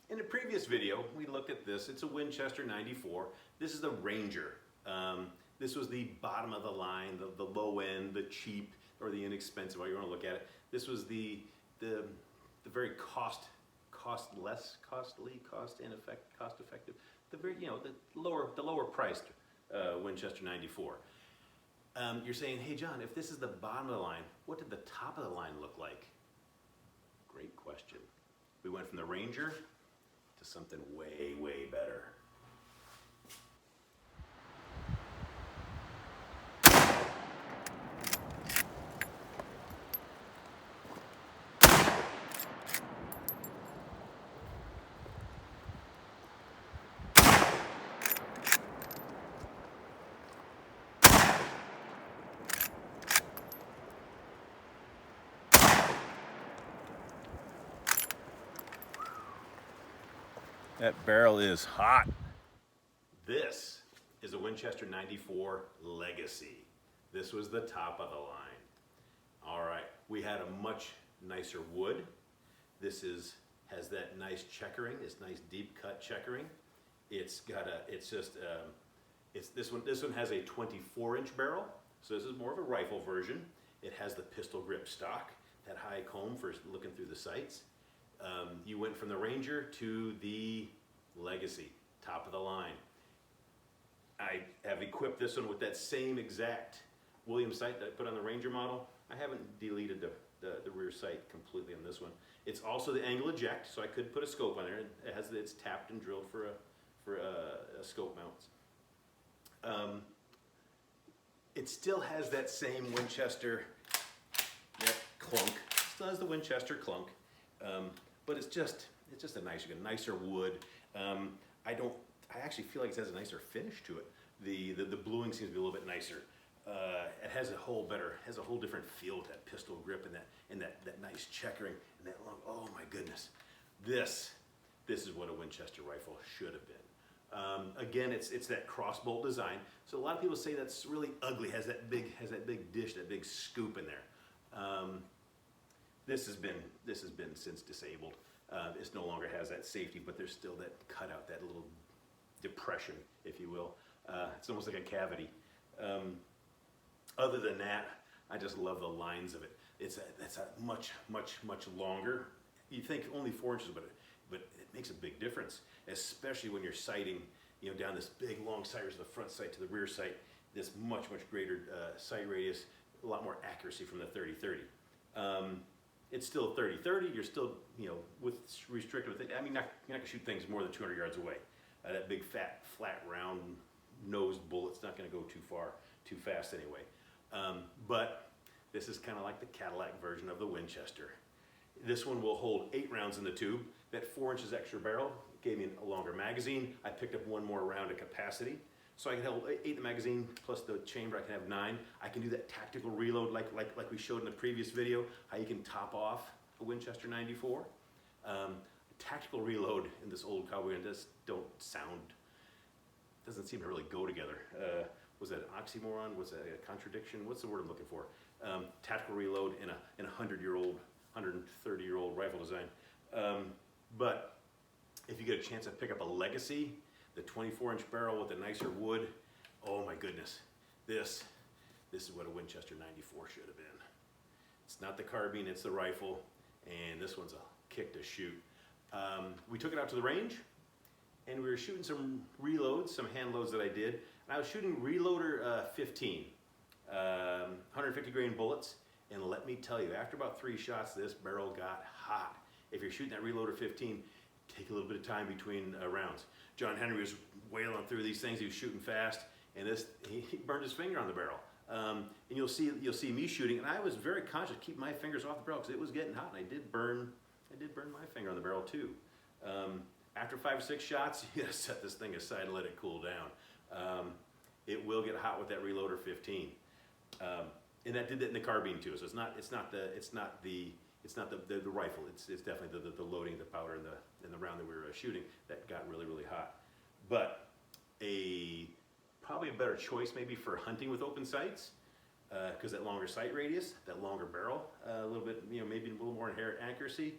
In a previous video, we looked at this. It's a Winchester 94. This is the Ranger. This was the bottom of the line, the low end, the cheap, or the inexpensive, how you want to look at it. This was the very cost effective, the very, the lower priced Winchester 94. You're saying, hey John, if this is the bottom of the line, what did the top of the line look like? Great question. We went from the Ranger to something way, way better. That barrel is hot. This is a Winchester 94 Legacy. This was the top of the line. All right, we had a much nicer wood. This has that nice checkering, this nice deep cut checkering. This one has a 24-inch barrel, so this is more of a rifle version. It has the pistol grip stock, that high comb for looking through the sights. You went from the Ranger to the Legacy, top of the line. I have equipped this one with that same exact Williams sight that I put on the Ranger model. I haven't deleted the rear sight completely on this one. It's also the angle eject, so I could put a scope on there. It's tapped and drilled for a scope mounts. It still has that same Winchester clunk. Still has the Winchester clunk. But it's just a nicer wood. I actually feel like it has a nicer finish to it. The bluing seems to be a little bit nicer. It has a whole different feel with that pistol grip and that nice checkering and that long. Oh my goodness, this is what a Winchester rifle should have been. Again, it's that crossbolt design. So a lot of people say that's really ugly. Has that big dish, that big scoop in there. This has been since disabled. It no longer has that safety, but there's still that cutout, that little depression, if you will. It's almost like a cavity. Other than that, I just love the lines of it. It's a much longer. You think only 4 inches, but it makes a big difference, especially when you're sighting, down this big long sight from the front sight to the rear sight. This much greater sight radius, a lot more accuracy from the 30-30. It's still 30-30. You're still, with restricted with it. I mean, you're not gonna shoot things more than 200 yards away. That big, flat, round nosed bullet's not gonna go too far, too fast anyway. But this is kind of like the Cadillac version of the Winchester. This one will hold 8 rounds in the tube. That 4 inches extra barrel gave me a longer magazine. I picked up one more round of capacity. So I can hold 8 in the magazine, plus the chamber I can have 9. I can do that tactical reload like we showed in the previous video, how you can top off a Winchester 94. Tactical reload in this old cowboy gun doesn't seem to really go together. Was that an oxymoron? Was that a contradiction? What's the word I'm looking for? Tactical reload in a 100-year-old, 130-year-old rifle design. But if you get a chance to pick up a Legacy, the 24-inch barrel with the nicer wood, oh my goodness, this is what a Winchester 94 should have been. It's not the carbine, it's the rifle, and this one's a kick to shoot. We took it out to the range, and we were shooting some reloads, some hand loads that I did, and I was shooting Reloader 15, 150 grain bullets, and let me tell you, after about 3 shots, this barrel got hot. If you're shooting that Reloader 15, take a little bit of time between rounds. John Henry was wailing through these things. He was shooting fast, and he burned his finger on the barrel. And you'll see me shooting, and I was very conscious, keep my fingers off the barrel because it was getting hot, and I did burn my finger on the barrel too. After 5 or 6 shots, you gotta set this thing aside and let it cool down. It will get hot with that Reloader 15, and that did that in the carbine too. So it's not the rifle. It's definitely the loading, the powder, and the round that we were shooting that got really hot. But probably a better choice maybe for hunting with open sights, because that longer sight radius, that longer barrel, a little bit, maybe a little more inherent accuracy.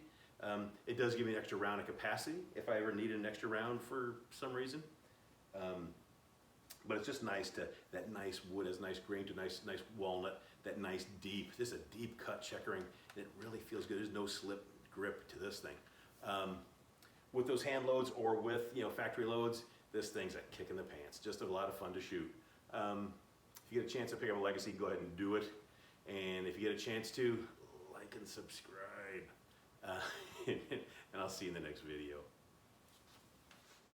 It does give me an extra round of capacity if I ever needed an extra round for some reason. But it's just nice to, that nice wood has nice grain to nice walnut, that nice deep, this is a deep cut checkering, and it really feels good. There's no slip grip to this thing. With those hand loads or with, you know, factory loads, this thing's a kick in the pants. Just a lot of fun to shoot. If you get a chance to pick up a Legacy, go ahead and do it. And if you get a chance to, like and subscribe. And I'll see you in the next video.